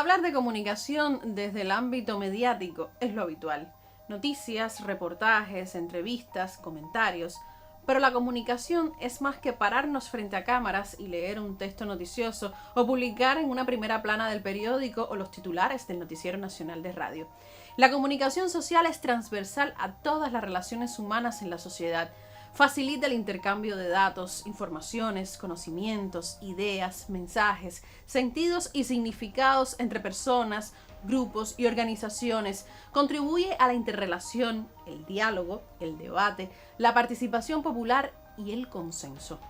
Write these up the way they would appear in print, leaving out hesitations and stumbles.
Hablar de comunicación desde el ámbito mediático es lo habitual. Noticias, reportajes, entrevistas, comentarios. Pero la comunicación es más que pararnos frente a cámaras y leer un texto noticioso o publicar en una primera plana del periódico o los titulares del Noticiero Nacional de Radio. La comunicación social es transversal a todas las relaciones humanas en la sociedad. Facilita el intercambio de datos, informaciones, conocimientos, ideas, mensajes, sentidos y significados entre personas, grupos y organizaciones. Contribuye a la interrelación, el diálogo, el debate, la participación popular y el consenso.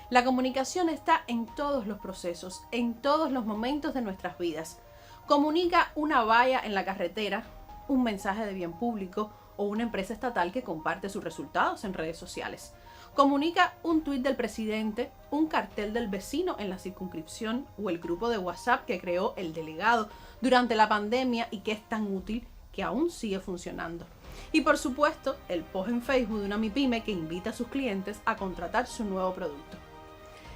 La comunicación está en todos los procesos, en todos los momentos de nuestras vidas. Comunica una valla en la carretera, un mensaje de bien público o una empresa estatal que comparte sus resultados en redes sociales. Comunica un tuit del presidente, un cartel del vecino en la circunscripción o el grupo de WhatsApp que creó el delegado durante la pandemia y que es tan útil que aún sigue funcionando. Y por supuesto, el post en Facebook de una MIPYME que invita a sus clientes a contratar su nuevo producto.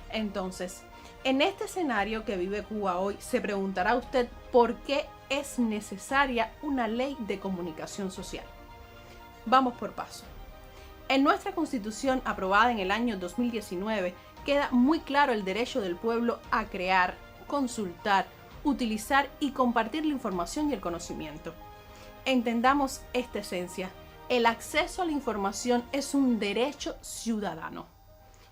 Entonces, en este escenario que vive Cuba hoy, se preguntará usted por qué es necesaria una ley de comunicación social. Vamos por paso. En nuestra Constitución, aprobada en el año 2019, queda muy claro el derecho del pueblo a crear, consultar, utilizar y compartir la información y el conocimiento. Entendamos esta esencia. El acceso a la información es un derecho ciudadano.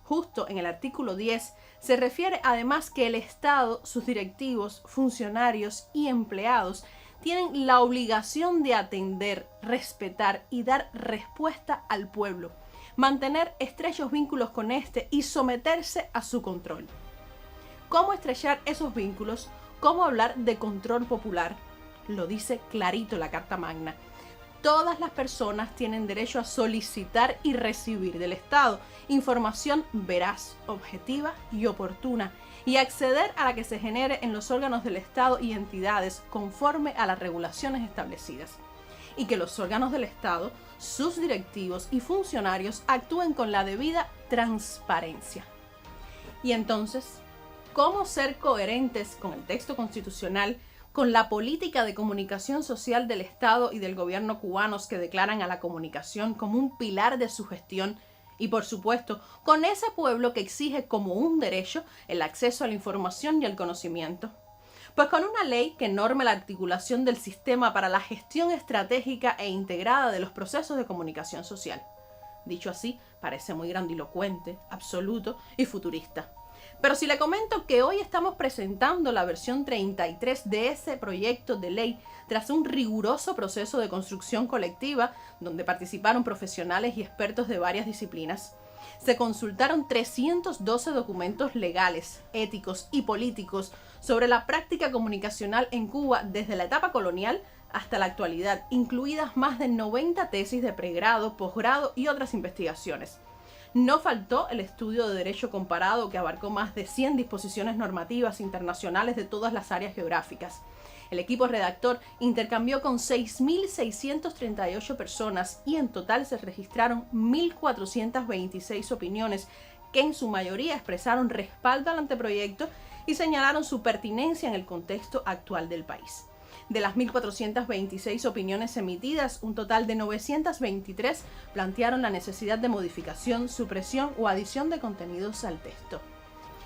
Justo en el artículo 10 se refiere además que el Estado, sus directivos, funcionarios y empleados tienen la obligación de atender, respetar y dar respuesta al pueblo, mantener estrechos vínculos con este y someterse a su control. ¿Cómo estrechar esos vínculos? ¿Cómo hablar de control popular? Lo dice clarito la Carta Magna. Todas las personas tienen derecho a solicitar y recibir del Estado información veraz, objetiva y oportuna, y acceder a la que se genere en los órganos del Estado y entidades conforme a las regulaciones establecidas. Y que los órganos del Estado, sus directivos y funcionarios actúen con la debida transparencia. Y entonces, ¿cómo ser coherentes con el texto constitucional, con la política de comunicación social del Estado y del gobierno cubanos que declaran a la comunicación como un pilar de su gestión? Y por supuesto, con ese pueblo que exige como un derecho el acceso a la información y al conocimiento. Pues con una ley que norme la articulación del sistema para la gestión estratégica e integrada de los procesos de comunicación social. Dicho así, parece muy grandilocuente, absoluto y futurista. Pero si le comento que hoy estamos presentando la versión 33 de ese proyecto de ley tras un riguroso proceso de construcción colectiva donde participaron profesionales y expertos de varias disciplinas, se consultaron 312 documentos legales, éticos y políticos sobre la práctica comunicacional en Cuba desde la etapa colonial hasta la actualidad, incluidas más de 90 tesis de pregrado, posgrado y otras investigaciones. No faltó el estudio de derecho comparado que abarcó más de 100 disposiciones normativas internacionales de todas las áreas geográficas. El equipo redactor intercambió con 6.638 personas y en total se registraron 1.426 opiniones que en su mayoría expresaron respaldo al anteproyecto y señalaron su pertinencia en el contexto actual del país. De las 1.426 opiniones emitidas, un total de 923 plantearon la necesidad de modificación, supresión o adición de contenidos al texto.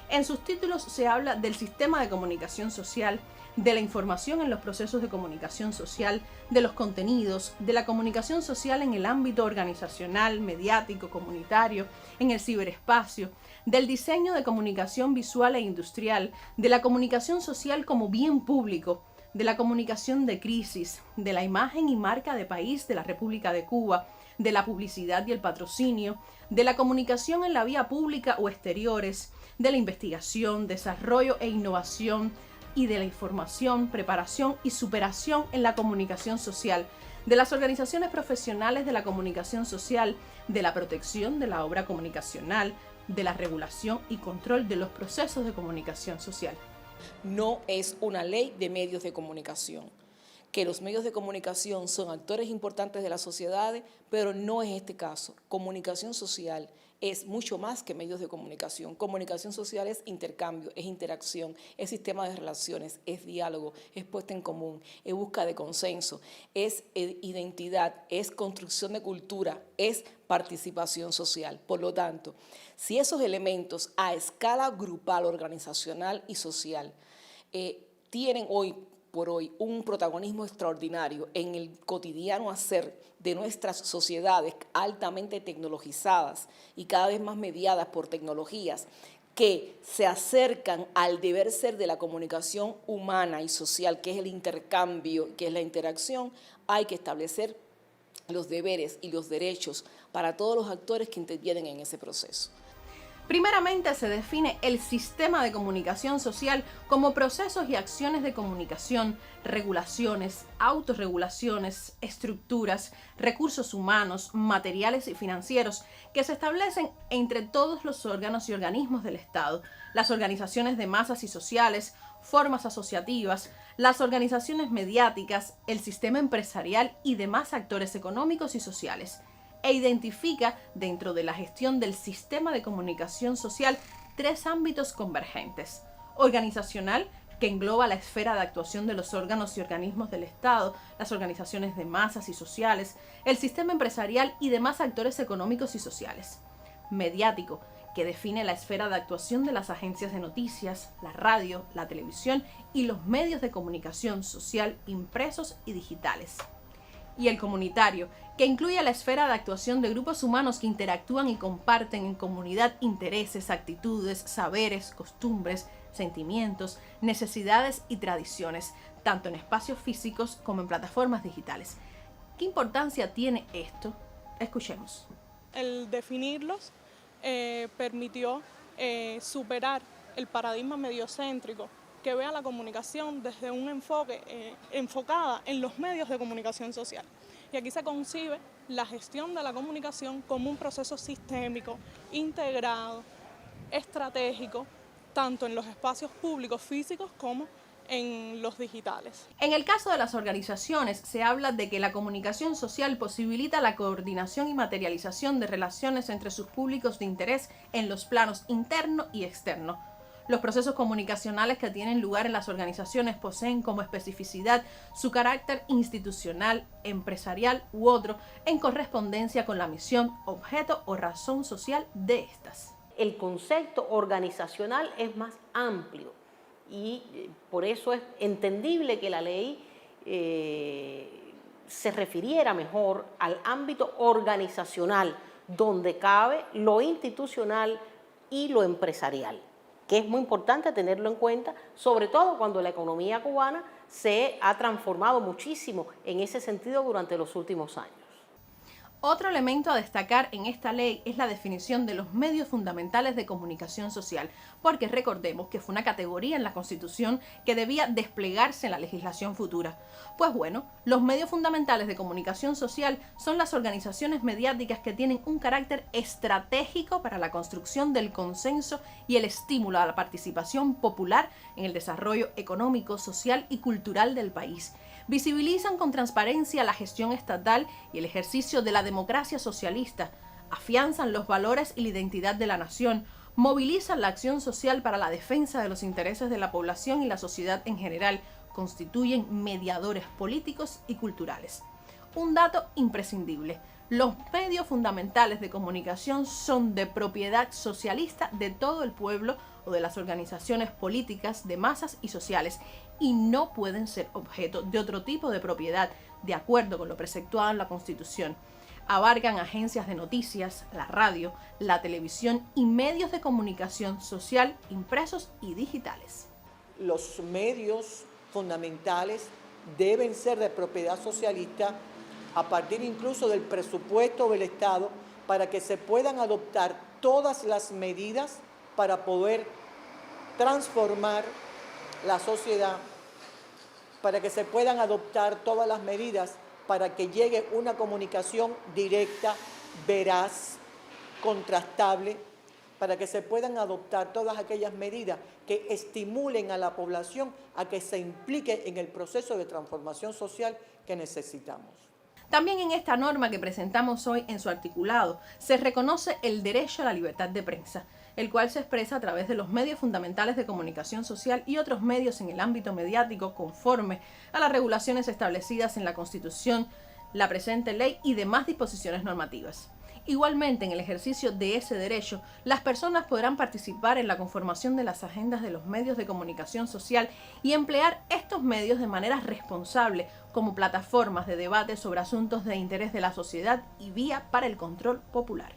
En sus títulos se habla del sistema de comunicación social, de la información en los procesos de comunicación social, de los contenidos, de la comunicación social en el ámbito organizacional, mediático, comunitario, en el ciberespacio, del diseño de comunicación visual e industrial, de la comunicación social como bien público, de la comunicación de crisis, de la imagen y marca de país de la República de Cuba, de la publicidad y el patrocinio, de la comunicación en la vía pública o exteriores, de la investigación, desarrollo e innovación y de la información, preparación y superación en la comunicación social, de las organizaciones profesionales de la comunicación social, de la protección de la obra comunicacional, de la regulación y control de los procesos de comunicación social. No es una ley de medios de comunicación. Que los medios de comunicación son actores importantes de la sociedad, pero no es este caso. Comunicación social es mucho más que medios de comunicación. Comunicación social es intercambio, es interacción, es sistema de relaciones, es diálogo, es puesta en común, es búsqueda de consenso, es identidad, es construcción de cultura, es participación social. Por lo tanto, si esos elementos a escala grupal, organizacional y social tienen hoy por hoy un protagonismo extraordinario en el cotidiano hacer de nuestras sociedades altamente tecnologizadas y cada vez más mediadas por tecnologías que se acercan al deber ser de la comunicación humana y social, que es el intercambio, que es la interacción, hay que establecer los deberes y los derechos para todos los actores que intervienen en ese proceso. Primeramente se define el sistema de comunicación social como procesos y acciones de comunicación, regulaciones, autorregulaciones, estructuras, recursos humanos, materiales y financieros que se establecen entre todos los órganos y organismos del Estado, las organizaciones de masas y sociales, formas asociativas, las organizaciones mediáticas, el sistema empresarial y demás actores económicos y sociales, e identifica dentro de la gestión del sistema de comunicación social 3 ámbitos convergentes: organizacional, que engloba la esfera de actuación de los órganos y organismos del Estado, las organizaciones de masas y sociales, el sistema empresarial y demás actores económicos y sociales; mediático, que define la esfera de actuación de las agencias de noticias, la radio, la televisión y los medios de comunicación social impresos y digitales; y el comunitario, que incluye la esfera de actuación de grupos humanos que interactúan y comparten en comunidad intereses, actitudes, saberes, costumbres, sentimientos, necesidades y tradiciones, tanto en espacios físicos como en plataformas digitales. ¿Qué importancia tiene esto? Escuchemos. El definirlos permitió superar el paradigma mediocéntrico que ve a la comunicación desde un enfoque enfocada en los medios de comunicación social. Y aquí se concibe la gestión de la comunicación como un proceso sistémico, integrado, estratégico, tanto en los espacios públicos físicos como en los digitales. En el caso de las organizaciones, se habla de que la comunicación social posibilita la coordinación y materialización de relaciones entre sus públicos de interés en los planos interno y externo. Los procesos comunicacionales que tienen lugar en las organizaciones poseen como especificidad su carácter institucional, empresarial u otro, en correspondencia con la misión, objeto o razón social de estas. El concepto organizacional es más amplio y por eso es entendible que la ley se refiriera mejor al ámbito organizacional, donde cabe lo institucional y lo empresarial, que es muy importante tenerlo en cuenta, sobre todo cuando la economía cubana se ha transformado muchísimo en ese sentido durante los últimos años. Otro elemento a destacar en esta ley es la definición de los medios fundamentales de comunicación social, porque recordemos que fue una categoría en la Constitución que debía desplegarse en la legislación futura. Pues bueno, los medios fundamentales de comunicación social son las organizaciones mediáticas que tienen un carácter estratégico para la construcción del consenso y el estímulo a la participación popular en el desarrollo económico, social y cultural del país. Visibilizan con transparencia la gestión estatal y el ejercicio de la democracia socialista, afianzan los valores y la identidad de la nación, movilizan la acción social para la defensa de los intereses de la población y la sociedad en general, constituyen mediadores políticos y culturales. Un dato imprescindible: los medios fundamentales de comunicación son de propiedad socialista de todo el pueblo o de las organizaciones políticas de masas y sociales, y no pueden ser objeto de otro tipo de propiedad, de acuerdo con lo preceptuado en la Constitución. Abarcan agencias de noticias, la radio, la televisión y medios de comunicación social impresos y digitales. Los medios fundamentales deben ser de propiedad socialista a partir incluso del presupuesto del Estado, para que se puedan adoptar todas las medidas para poder transformar la sociedad, para que se puedan adoptar todas las medidas para que llegue una comunicación directa, veraz, contrastable, para que se puedan adoptar todas aquellas medidas que estimulen a la población a que se implique en el proceso de transformación social que necesitamos. También en esta norma que presentamos hoy en su articulado se reconoce el derecho a la libertad de prensa, el cual se expresa a través de los medios fundamentales de comunicación social y otros medios en el ámbito mediático conforme a las regulaciones establecidas en la Constitución, la presente ley y demás disposiciones normativas. Igualmente, en el ejercicio de ese derecho, las personas podrán participar en la conformación de las agendas de los medios de comunicación social y emplear estos medios de manera responsable como plataformas de debate sobre asuntos de interés de la sociedad y vía para el control popular.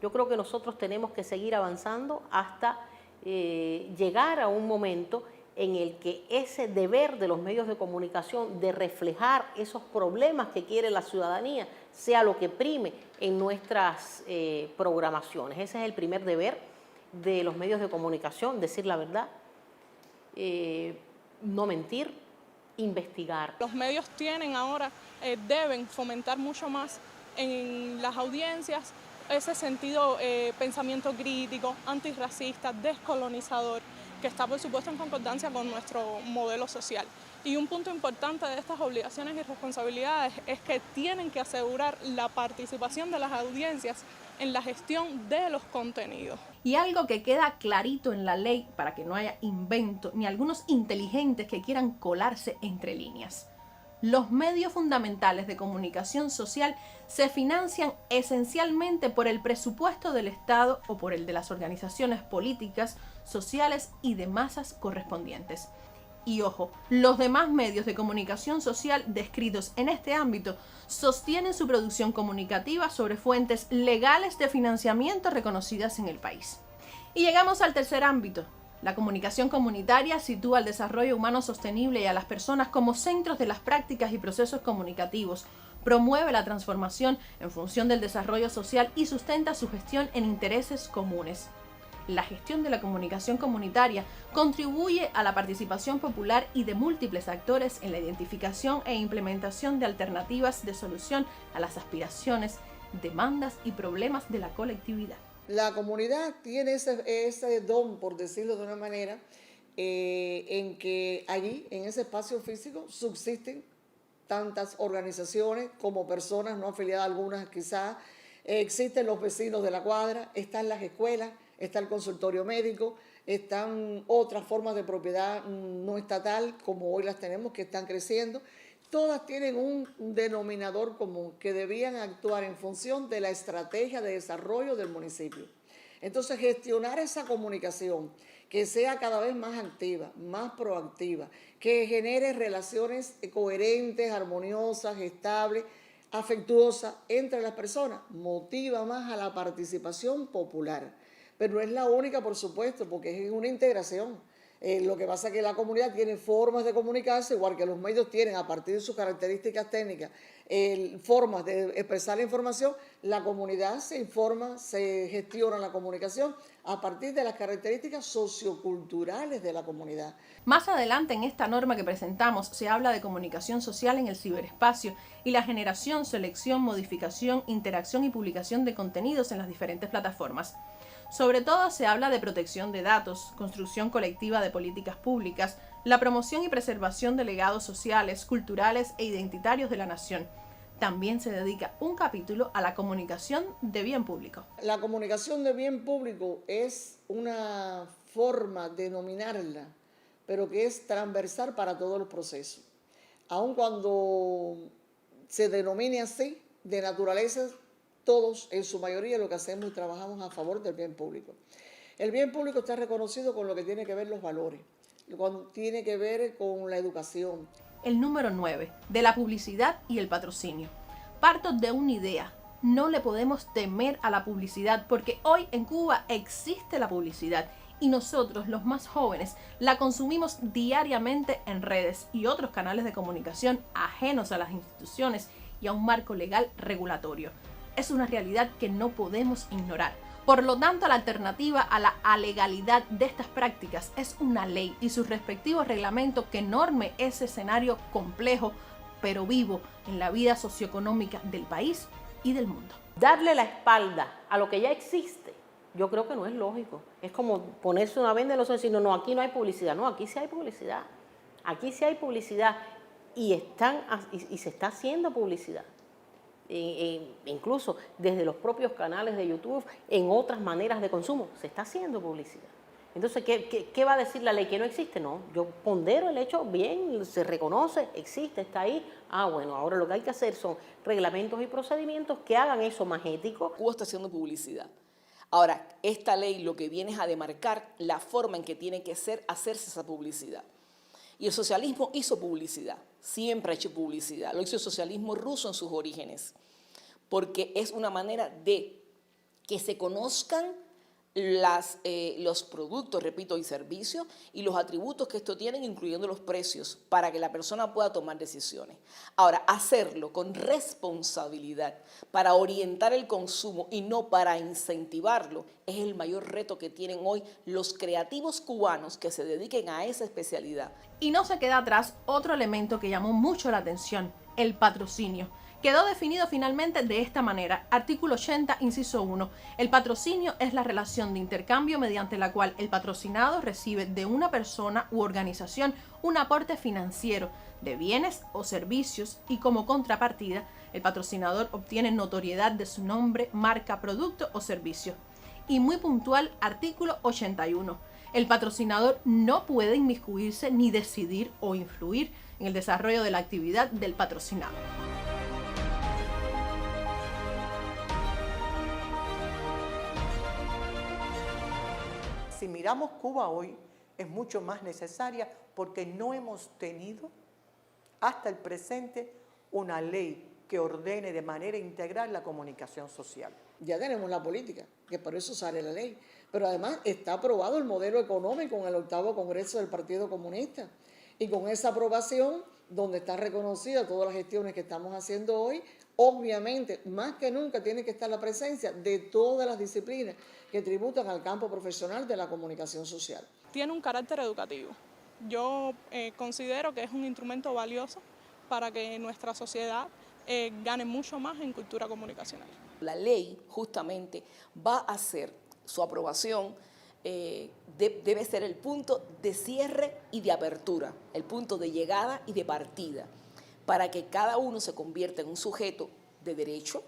Yo creo que nosotros tenemos que seguir avanzando hasta llegar a un momento en el que ese deber de los medios de comunicación de reflejar esos problemas que quiere la ciudadanía sea lo que prime en nuestras programaciones. Ese es el primer deber de los medios de comunicación, decir la verdad, no mentir, investigar. Los medios tienen ahora, deben fomentar mucho más en las audiencias ese sentido, pensamiento crítico, antirracista, descolonizador, que está por supuesto en concordancia con nuestro modelo social. Y un punto importante de estas obligaciones y responsabilidades es que tienen que asegurar la participación de las audiencias en la gestión de los contenidos. Y algo que queda clarito en la ley para que no haya invento ni algunos inteligentes que quieran colarse entre líneas. Los medios fundamentales de comunicación social se financian esencialmente por el presupuesto del Estado o por el de las organizaciones políticas, sociales y de masas correspondientes. Y ojo, los demás medios de comunicación social descritos en este ámbito sostienen su producción comunicativa sobre fuentes legales de financiamiento reconocidas en el país. Y llegamos al tercer ámbito. La comunicación comunitaria sitúa el desarrollo humano sostenible y a las personas como centros de las prácticas y procesos comunicativos, promueve la transformación en función del desarrollo social y sustenta su gestión en intereses comunes. La gestión de la comunicación comunitaria contribuye a la participación popular y de múltiples actores en la identificación e implementación de alternativas de solución a las aspiraciones, demandas y problemas de la colectividad. La comunidad tiene ese don, por decirlo de una manera, en que allí, en ese espacio físico, subsisten tantas organizaciones como personas no afiliadas, algunas quizás, existen los vecinos de la cuadra, están las escuelas, está el consultorio médico, están otras formas de propiedad no estatal, como hoy las tenemos, que están creciendo. Todas tienen un denominador común, que debían actuar en función de la estrategia de desarrollo del municipio. Entonces, gestionar esa comunicación, que sea cada vez más activa, más proactiva, que genere relaciones coherentes, armoniosas, estables, afectuosas entre las personas, motiva más a la participación popular. Pero no es la única, por supuesto, porque es una integración. Lo que pasa es que la comunidad tiene formas de comunicarse, igual que los medios tienen, a partir de sus características técnicas, formas de expresar la información. La comunidad se informa, se gestiona la comunicación a partir de las características socioculturales de la comunidad. Más adelante en esta norma que presentamos se habla de comunicación social en el ciberespacio y la generación, selección, modificación, interacción y publicación de contenidos en las diferentes plataformas. Sobre todo se habla de protección de datos, construcción colectiva de políticas públicas, la promoción y preservación de legados sociales, culturales e identitarios de la nación. También se dedica un capítulo a la comunicación de bien público. La comunicación de bien público es una forma de denominarla, pero que es transversal para todos los procesos. Aun cuando se denomine así, de naturaleza, todos, en su mayoría, lo que hacemos y trabajamos a favor del bien público. El bien público está reconocido con lo que tiene que ver los valores, cuando tiene que ver con la educación. El número 9, de la publicidad y el patrocinio. Parto de una idea. No le podemos temer a la publicidad porque hoy en Cuba existe la publicidad y nosotros, los más jóvenes, la consumimos diariamente en redes y otros canales de comunicación ajenos a las instituciones y a un marco legal regulatorio. Es una realidad que no podemos ignorar. Por lo tanto, la alternativa a la alegalidad de estas prácticas es una ley y su respectivo reglamento que norme ese escenario complejo, pero vivo en la vida socioeconómica del país y del mundo. Darle la espalda a lo que ya existe, yo creo que no es lógico. Es como ponerse una venda en los ojos y decir, no, aquí no hay publicidad. No, aquí sí hay publicidad. Aquí sí hay publicidad y se está haciendo publicidad. incluso desde los propios canales de YouTube, en otras maneras de consumo. Se está haciendo publicidad. Entonces, ¿qué va a decir la ley? ¿Que no existe? No, yo pondero el hecho bien, se reconoce, existe, está ahí. Ah, bueno, ahora lo que hay que hacer son reglamentos y procedimientos que hagan eso más ético. Cuba está haciendo publicidad. Ahora, esta ley lo que viene es a demarcar la forma en que tiene que hacerse esa publicidad. Y el socialismo hizo publicidad, siempre ha hecho publicidad. Lo hizo el socialismo ruso en sus orígenes, porque es una manera de que se conozcan los productos, repito, y servicios y los atributos que esto tienen, incluyendo los precios, para que la persona pueda tomar decisiones. Ahora, hacerlo con responsabilidad para orientar el consumo y no para incentivarlo es el mayor reto que tienen hoy los creativos cubanos que se dediquen a esa especialidad. Y no se queda atrás otro elemento que llamó mucho la atención, el patrocinio. Quedó definido finalmente de esta manera. Artículo 80, inciso 1. El patrocinio es la relación de intercambio mediante la cual el patrocinado recibe de una persona u organización un aporte financiero de bienes o servicios y como contrapartida, el patrocinador obtiene notoriedad de su nombre, marca, producto o servicio. Y muy puntual, artículo 81. El patrocinador no puede inmiscuirse ni decidir o influir en el desarrollo de la actividad del patrocinado. Si miramos Cuba hoy, es mucho más necesaria porque no hemos tenido hasta el presente una ley que ordene de manera integral la comunicación social. Ya tenemos la política, que por eso sale la ley. Pero además está aprobado el modelo económico en el 8º Congreso del Partido Comunista. Y con esa aprobación, donde está reconocida todas las gestiones que estamos haciendo hoy, obviamente, más que nunca tiene que estar la presencia de todas las disciplinas que tributan al campo profesional de la comunicación social. Tiene un carácter educativo. Yo considero que es un instrumento valioso para que nuestra sociedad gane mucho más en cultura comunicacional. La ley justamente va a ser su aprobación, debe ser el punto de cierre y de apertura, el punto de llegada y de partida, para que cada uno se convierta en un sujeto de derecho,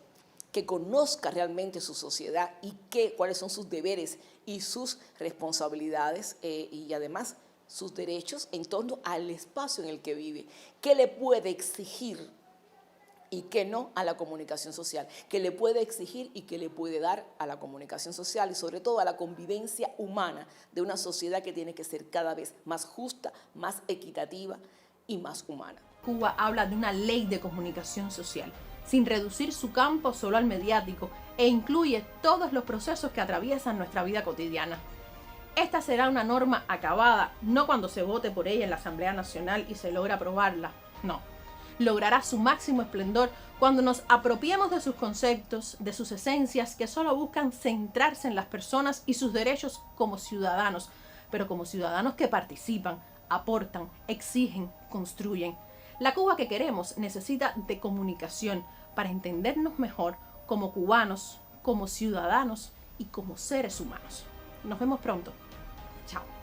que conozca realmente su sociedad y cuáles son sus deberes y sus responsabilidades y además sus derechos en torno al espacio en el que vive, qué le puede exigir y qué no a la comunicación social, qué le puede exigir y qué le puede dar a la comunicación social y sobre todo a la convivencia humana de una sociedad que tiene que ser cada vez más justa, más equitativa y más humana. Cuba habla de una ley de comunicación social, sin reducir su campo solo al mediático, e incluye todos los procesos que atraviesan nuestra vida cotidiana. Esta será una norma acabada, no cuando se vote por ella en la Asamblea Nacional y se logra aprobarla, no. Logrará su máximo esplendor cuando nos apropiemos de sus conceptos, de sus esencias que solo buscan centrarse en las personas y sus derechos como ciudadanos, pero como ciudadanos que participan, aportan, exigen, construyen. La Cuba que queremos necesita de comunicación para entendernos mejor como cubanos, como ciudadanos y como seres humanos. Nos vemos pronto. Chao.